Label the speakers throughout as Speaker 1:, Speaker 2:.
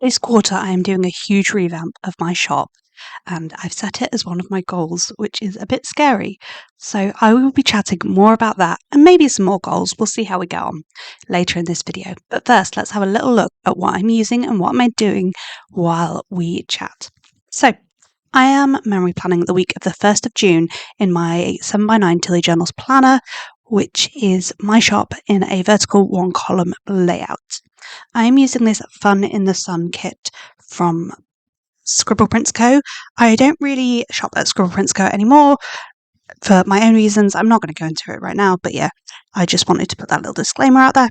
Speaker 1: This quarter, I am doing a huge revamp of my shop, and I've set it as one of my goals, which is a bit scary. So, I will be chatting more about that and maybe some more goals. We'll see how we go on later in this video. But first, let's have a little look at what I'm using and what am I doing while we chat. So, I am memory planning the week of the 1st of June in my 7x9 Tilly Journals planner, which is my shop in a vertical 1-column layout. I am using this Fun in the Sun kit from Squirrel Prints Co. I don't really shop at Squirrel Prints Co anymore for my own reasons. I'm not going to go into it right now, but yeah, I just wanted to put that little disclaimer out there.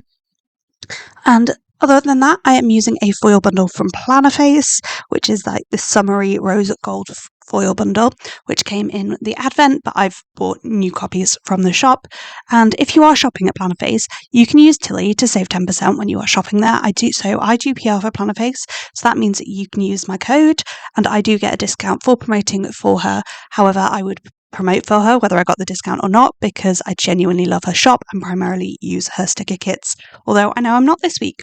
Speaker 1: And other than that, I am using a foil bundle from Plannerface, which is like the summery rose gold foil bundle, which came in the Advent, but I've bought new copies from the shop. And if you are shopping at Plannerface, you can use Tilly to save 10% when you are shopping there. I do PR for Plannerface, so that means that you can use my code, and I do get a discount for promoting for her. However, I would promote for her whether I got the discount or not, because I genuinely love her shop and primarily use her sticker kits, although I know I'm not this week.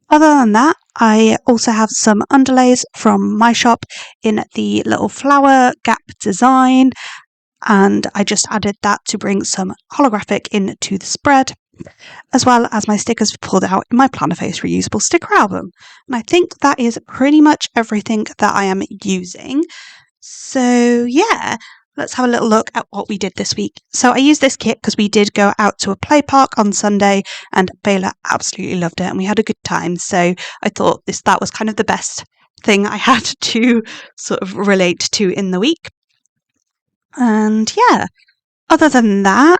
Speaker 1: Other than that, I also have some underlays from my shop in the little flower gap design, and I just added that to bring some holographic into the spread, as well as my stickers pulled out in my Plannerface reusable sticker album. And I think that is pretty much everything that I am using. So yeah, let's have a little look at what we did this week. So I used this kit because we did go out to a play park on Sunday and Bayla absolutely loved it and we had a good time. So I thought that was kind of the best thing I had to sort of relate to in the week. And yeah, other than that,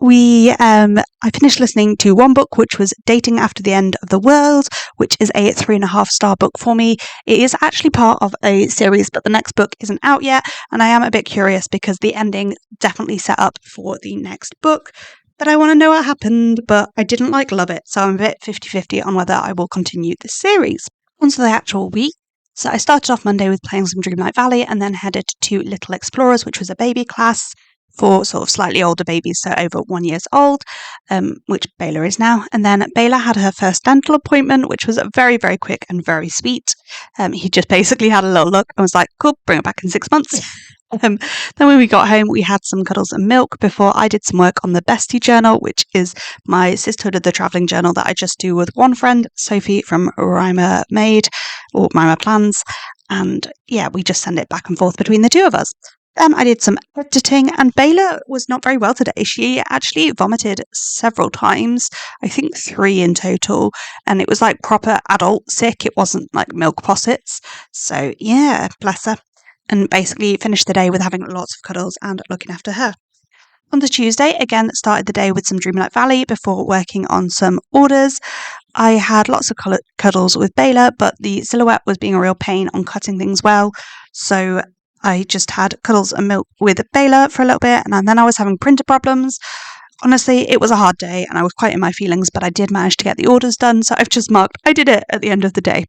Speaker 1: I finished listening to one book, which was Dating After the End of the World, which is a 3.5-star book for me. It is actually part of a series, but the next book isn't out yet, and I am a bit curious because the ending definitely set up for the next book. But I want to know what happened, but I didn't love it, so I'm a bit 50-50 on whether I will continue this series. On to the actual week. So I started off Monday with playing some Dreamlight Valley and then headed to Little Explorers, which was a baby class for sort of slightly older babies, so over 1 year old, which Bayla is now. And then Bayla had her first dental appointment, which was very, very quick and very sweet. He just basically had a little look and was like, cool, bring it back in 6 months. Then when we got home, we had some cuddles and milk before I did some work on the Bestie Journal, which is my Sisterhood of the Travelling journal that I just do with one friend, Sophie from Rhymer Made, or Rhymer Plans. And yeah, we just send it back and forth between the two of us. Then I did some editing, and Bayla was not very well today. She actually vomited several times, I think 3 in total, and it was like proper adult sick. It wasn't like milk possets. So yeah, bless her. And basically finished the day with having lots of cuddles and looking after her. On the Tuesday, again, started the day with some Dreamlight Valley before working on some orders. I had lots of cuddles with Bayla, but the silhouette was being a real pain on cutting things well. So I just had cuddles and milk with Bayla for a little bit, and then I was having printer problems. Honestly, it was a hard day, and I was quite in my feelings, but I did manage to get the orders done, so I've just marked I did it at the end of the day.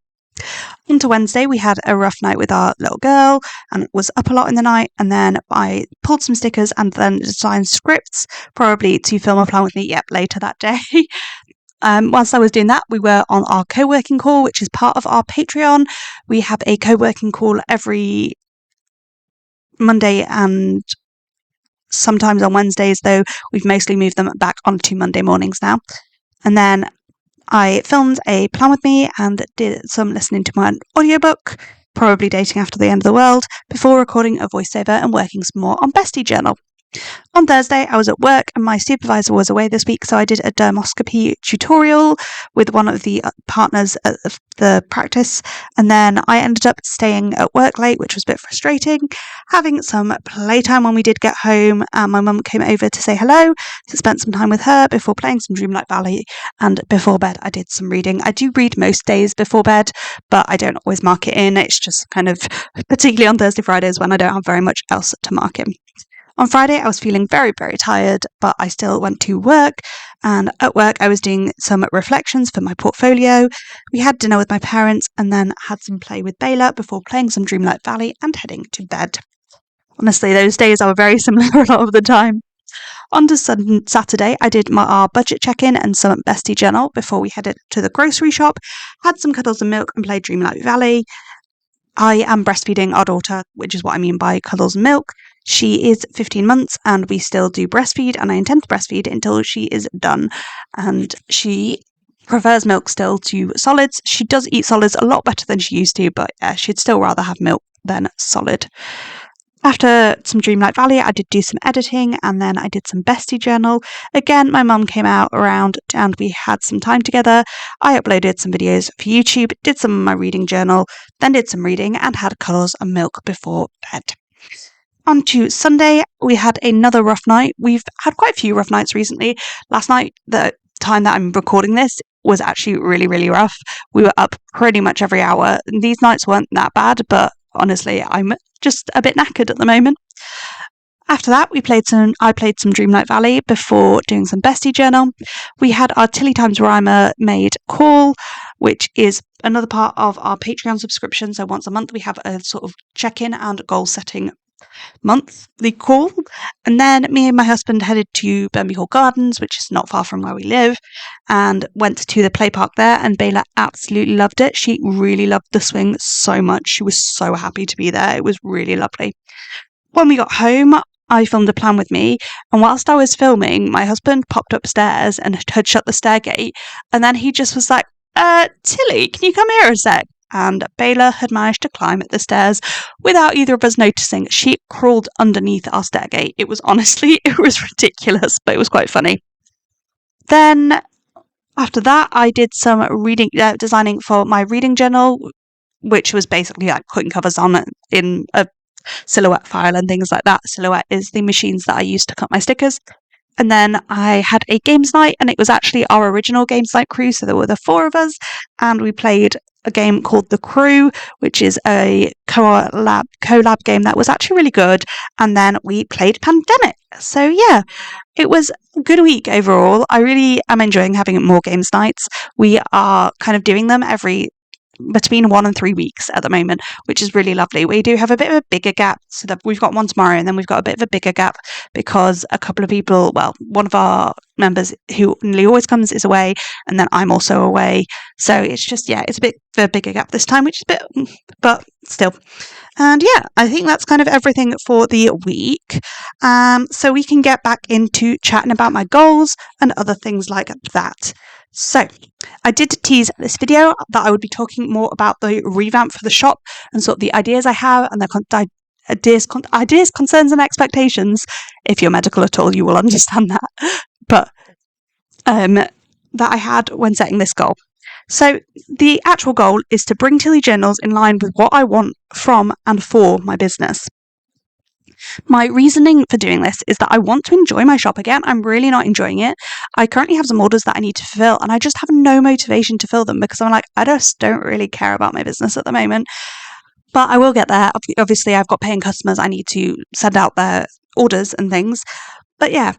Speaker 1: Into Wednesday, we had a rough night with our little girl, and was up a lot in the night, and then I pulled some stickers and then designed scripts, probably to film a plan with me, later that day. Whilst I was doing that, we were on our co-working call, which is part of our Patreon. We have a co-working call every Monday and sometimes on Wednesdays, though we've mostly moved them back onto Monday mornings now. And then I filmed a plan with me and did some listening to my audiobook, probably Dating After the End of the World, before recording a voiceover and working some more on Bestie Journal. On Thursday, I was at work and my supervisor was away this week, so I did a dermoscopy tutorial with one of the partners at the practice, and then I ended up staying at work late, which was a bit frustrating, having some playtime when we did get home, and my mum came over to say hello, so spent some time with her before playing some Dreamlight Valley, and before bed I did some reading. I do read most days before bed, but I don't always mark it in. It's just kind of, particularly on Thursday, Fridays when I don't have very much else to mark in. On Friday, I was feeling very, very tired, but I still went to work, and at work I was doing some reflections for my portfolio. We had dinner with my parents and then had some play with Bayla before playing some Dreamlight Valley and heading to bed. Honestly, those days are very similar a lot of the time. On to Saturday, I did our budget check-in and some bestie journal before we headed to the grocery shop, had some cuddles and milk and played Dreamlight Valley. I am breastfeeding our daughter, which is what I mean by cuddles and milk. She is 15 months and we still do breastfeed, and I intend to breastfeed until she is done. And she prefers milk still to solids. She does eat solids a lot better than she used to, but she'd still rather have milk than solid. After some Dreamlight Valley, I did do some editing, and then I did some bestie journal. Again, my mum came out around and we had some time together. I uploaded some videos for YouTube, did some of my reading journal, then did some reading and had cuddles and milk before bed. On to Sunday, we had another rough night. We've had quite a few rough nights recently. Last night, the time that I'm recording this, was actually really, really rough. We were up pretty much every hour. These nights weren't that bad, but honestly, I'm just a bit knackered at the moment. After that, I played some Dreamlight Valley before doing some bestie journal. We had our Tilly Times Rhymer made call, which is another part of our Patreon subscription. So once a month, we have a sort of check-in and goal setting monthly call. And then me and my husband headed to Burnby Hall Gardens, which is not far from where we live, and went to the play park there, and Bayla absolutely loved it. She really loved the swing so much. She was so happy to be there. It was really lovely. When we got home, I filmed a plan with me, and whilst I was filming, my husband popped upstairs and had shut the stair gate, and then he just was like, Tilly, can you come here a sec? And Bayla had managed to climb the stairs without either of us noticing. She crawled underneath our stair gate. It was ridiculous, but it was quite funny. Then after that, I did some reading, designing for my reading journal, which was basically like putting covers on in a Silhouette file and things like that. Silhouette is the machines that I use to cut my stickers. And then I had a games night, and it was actually our original games night crew, so there were the four of us, and we played a game called The Crew, which is a collab game that was actually really good, and then we played Pandemic. So yeah, it was a good week overall. I really am enjoying having more games nights. We are kind of doing them between 1 and 3 weeks at the moment, which is really lovely. We do have a bit of a bigger gap, so that we've got one tomorrow, and then we've got a bit of a bigger gap because a couple of people, well, one of our members who nearly always comes is away, and then I'm also away. So it's just, it's a bit of a bigger gap this time, which is a bit, but still. And yeah, I think that's kind of everything for the week. So we can get back into chatting about my goals and other things like that. So, I did tease this video that I would be talking more about the revamp for the shop and sort of the ideas I have and the ideas, concerns and expectations. If you're medical at all, you will understand that. But that I had when setting this goal. So, the actual goal is to bring Tilly Journals in line with what I want from and for my business. My reasoning for doing this is that I want to enjoy my shop again. I'm really not enjoying it. I currently have some orders that I need to fulfill, and I just have no motivation to fill them because I'm like, I just don't really care about my business at the moment. But I will get there. Obviously, I've got paying customers. I need to send out their orders and things. But yeah,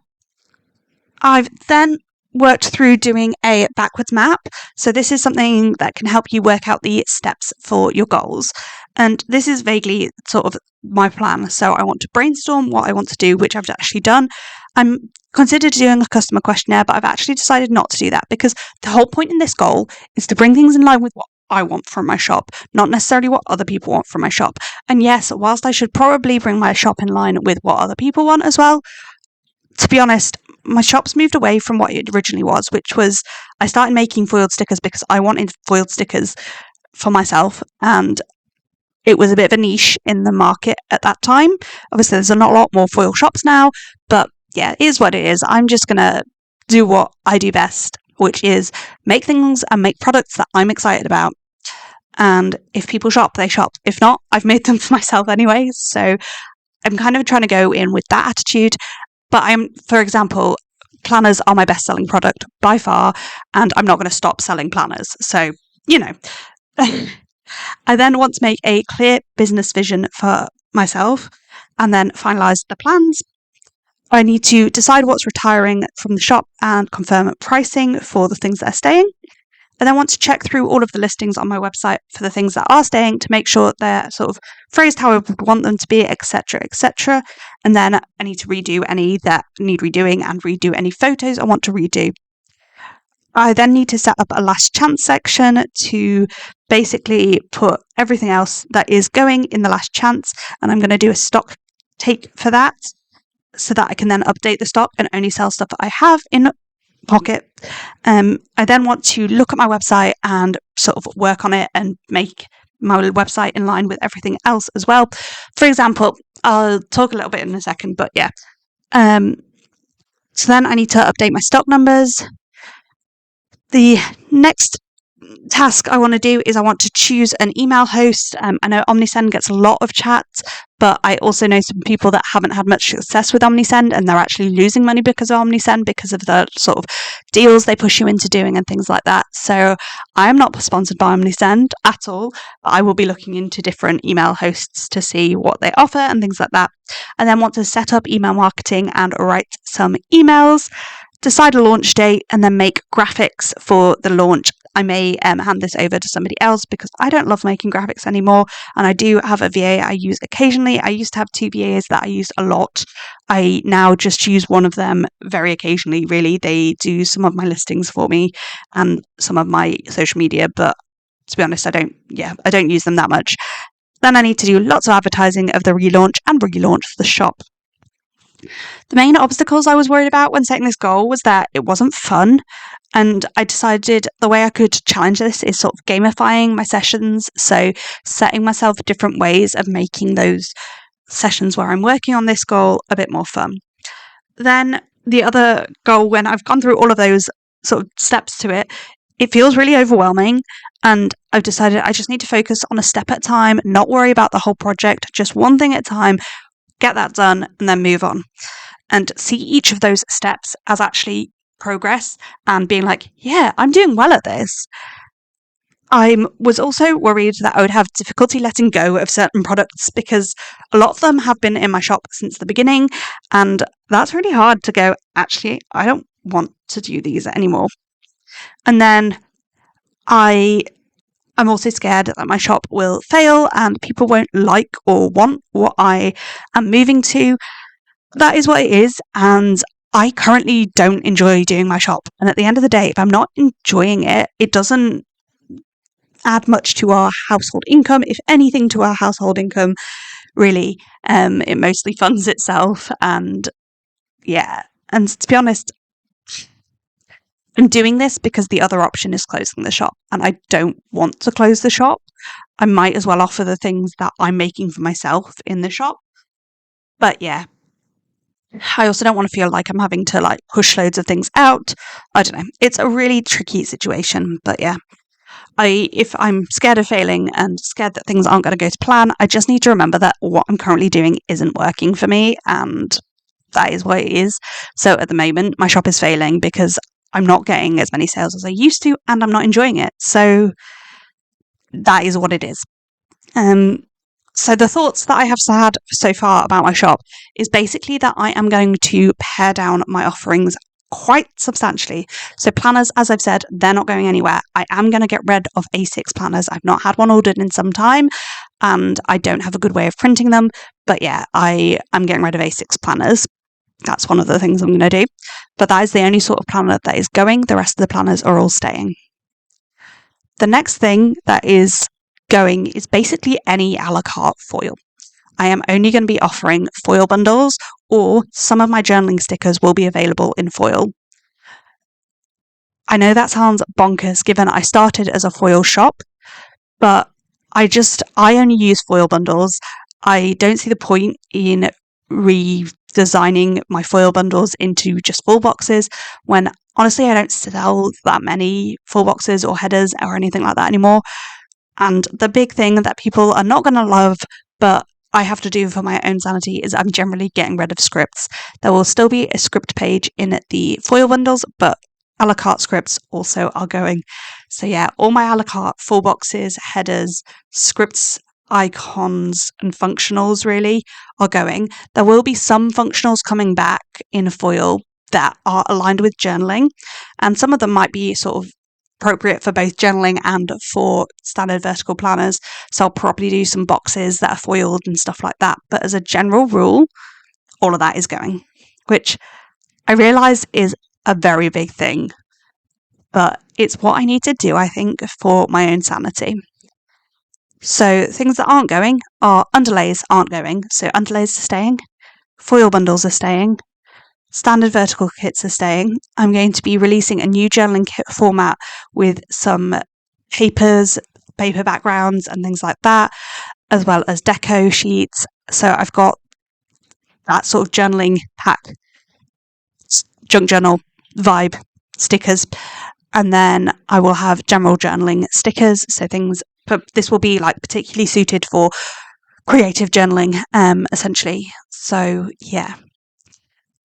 Speaker 1: I've then worked through doing a backwards map. So this is something that can help you work out the steps for your goals. And this is vaguely sort of my plan. So I want to brainstorm what I want to do, which I've actually done. I'm considered doing a customer questionnaire, but I've actually decided not to do that because the whole point in this goal is to bring things in line with what I want from my shop, not necessarily what other people want from my shop. And yes, whilst I should probably bring my shop in line with what other people want as well, to be honest, my shop's moved away from what it originally was, which was I started making foiled stickers because I wanted foiled stickers for myself, and it was a bit of a niche in the market at that time. Obviously, there's a lot more foil shops now, but yeah, it is what it is. I'm just going to do what I do best, which is make things and make products that I'm excited about. And if people shop, they shop. If not, I've made them for myself anyway. So I'm kind of trying to go in with that attitude. But for example, planners are my best selling product by far, and I'm not going to stop selling planners. So, I then want to make a clear business vision for myself and then finalise the plans. I need to decide what's retiring from the shop and confirm pricing for the things that are staying. I then want to check through all of the listings on my website for the things that are staying to make sure they're sort of phrased how I would want them to be, etc., etc. And then I need to redo any that need redoing and redo any photos I want to redo. I then need to set up a last chance section to basically put everything else that is going in the last chance, and I'm going to do a stock take for that so that I can then update the stock and only sell stuff that I have in pocket. I then want to look at my website and sort of work on it and make my website in line with everything else as well. For example, I'll talk a little bit in a second, but yeah. So then I need to update my stock numbers. The next task I want to do is I want to choose an email host. I know Omnisend gets a lot of chats, but I also know some people that haven't had much success with Omnisend, and they're actually losing money because of Omnisend, because of the sort of deals they push you into doing and things like that. So I am not sponsored by Omnisend at all, but I will be looking into different email hosts to see what they offer and things like that. I then want to set up email marketing and write some emails, decide a launch date, and then make graphics for the launch. I may hand this over to somebody else because I don't love making graphics anymore, and I do have a VA I use occasionally. I used to have 2 VAs that I used a lot. I now just use one of them very occasionally, really. They do some of my listings for me and some of my social media, but to be honest, I don't use them that much. Then I need to do lots of advertising of the relaunch and relaunch the shop. The main obstacles I was worried about when setting this goal was that it wasn't fun, and I decided the way I could challenge this is sort of gamifying my sessions, so setting myself different ways of making those sessions where I'm working on this goal a bit more fun. Then the other goal, when I've gone through all of those sort of steps to it, it feels really overwhelming, and I've decided I just need to focus on a step at a time, not worry about the whole project, just one thing at a time, get that done, and then move on. And see each of those steps as actually progress and being like, yeah, I'm doing well at this. I was also worried that I would have difficulty letting go of certain products because a lot of them have been in my shop since the beginning, and that's really hard to go, actually, I don't want to do these anymore. And then I'm also scared that my shop will fail and people won't like or want what I am moving to. That is what it is, and I currently don't enjoy doing my shop. And at the end of the day, if I'm not enjoying it, it doesn't add much to our household income, if anything to our household income, really. It mostly funds itself, and yeah. And to be honest, I'm doing this because the other option is closing the shop, and I don't want to close the shop. I might as well offer the things that I'm making for myself in the shop. But yeah, I also don't want to feel like I'm having to push loads of things out. I don't know. It's a really tricky situation, but yeah. If I'm scared of failing and scared that things aren't going to go to plan, I just need to remember that what I'm currently doing isn't working for me, and that is what it is. So at the moment, my shop is failing because I'm not getting as many sales as I used to, and I'm not enjoying it. So that is what it is. So the thoughts that I have had so far about my shop is basically that I am going to pare down my offerings quite substantially. So planners, as I've said, they're not going anywhere. I am going to get rid of A6 planners. I've not had one ordered in some time, and I don't have a good way of printing them. But yeah, I am getting rid of A6 planners. That's one of the things I'm going to do. But that is the only sort of planner that is going. The rest of the planners are all staying. The next thing that is going is basically any a la carte foil. I am only going to be offering foil bundles, or some of my journaling stickers will be available in foil. I know that sounds bonkers given I started as a foil shop, but I only use foil bundles. I don't see the point in redesigning my foil bundles into just full boxes when honestly I don't sell that many full boxes or headers or anything like that anymore. And the big thing that people are not going to love, but I have to do for my own sanity, is I'm generally getting rid of scripts. There will still be a script page in the foil bundles, but a la carte scripts also are going. So yeah, all my a la carte full boxes, headers, scripts, icons and functionals really are going. There will be some functionals coming back in foil that are aligned with journaling, and some of them might be sort of appropriate for both journaling and for standard vertical planners. So I'll probably do some boxes that are foiled and stuff like that. But as a general rule, all of that is going, which I realise is a very big thing, but it's what I need to do, I think, for my own sanity. So things that aren't going are underlays aren't going. So underlays are staying, foil bundles are staying, standard vertical kits are staying. I'm going to be releasing a new journaling kit format with some papers, paper backgrounds and things like that, as well as deco sheets. So I've got that sort of journaling pack, junk journal vibe stickers. And then I will have general journaling stickers. So things, but this will be like particularly suited for creative journaling, essentially. So yeah.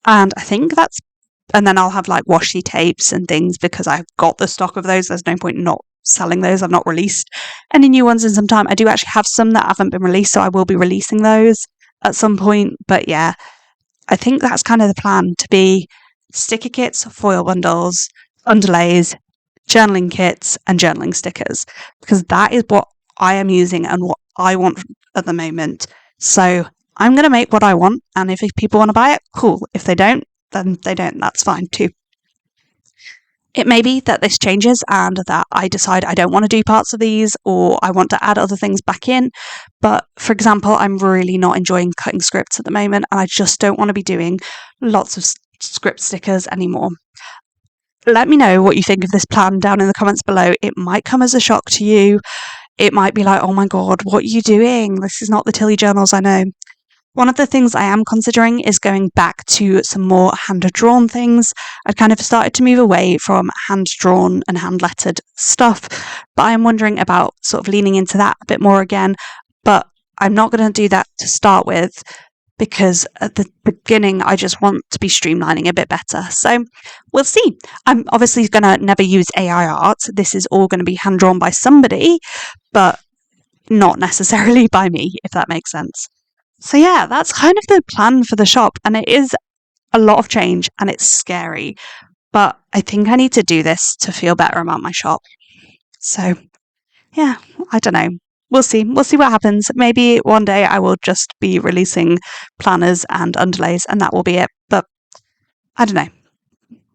Speaker 1: And I think that's, and then I'll have like washi tapes and things because I've got the stock of those. There's no point in not selling those. I've not released any new ones in some time. I do actually have some that haven't been released, so I will be releasing those at some point. But yeah, I think that's kind of the plan, to be sticker kits, foil bundles, underlays, journaling kits and journaling stickers, because that is what I am using and what I want at the moment. So I'm going to make what I want, and if people want to buy it, cool. If they don't, then they don't. That's fine too. It may be that this changes and that I decide I don't want to do parts of these, or I want to add other things back in. But for example, I'm really not enjoying cutting scripts at the moment, and I just don't want to be doing lots of script stickers anymore. Let me know what you think of this plan down in the comments below. It might come as a shock to you. It might be like, oh my god, what are you doing? This is not the Tilly journals I know. One of the things I am considering is going back to some more hand-drawn things. I've kind of started to move away from hand-drawn and hand-lettered stuff, but I'm wondering about sort of leaning into that a bit more again. But I'm not going to do that to start with, because at the beginning, I just want to be streamlining a bit better. So we'll see. I'm obviously going to never use AI art. This is all going to be hand-drawn by somebody, but not necessarily by me, if that makes sense. So yeah, that's kind of the plan for the shop, and it is a lot of change and it's scary, but I think I need to do this to feel better about my shop. So yeah, I don't know. We'll see. We'll see what happens. Maybe one day I will just be releasing planners and underlays and that will be it. But I don't know.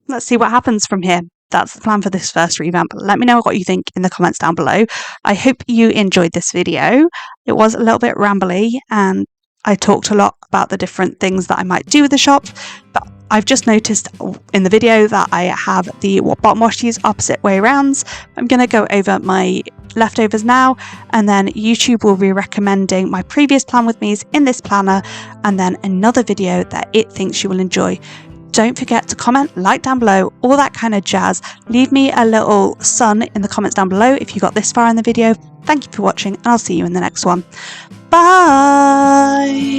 Speaker 1: Let's see what happens from here. That's the plan for this first revamp. Let me know what you think in the comments down below. I hope you enjoyed this video. It was a little bit rambly and I talked a lot about the different things that I might do with the shop, but I've just noticed in the video that I have the bottom washies opposite way rounds. I'm going to go over my leftovers now, and then YouTube will be recommending my previous plan with me's in this planner, and then another video that it thinks you will enjoy. Don't forget to comment, like down below, all that kind of jazz. Leave me a little sun in the comments down below if you got this far in the video. Thank you for watching, and I'll see you in the next one. Bye!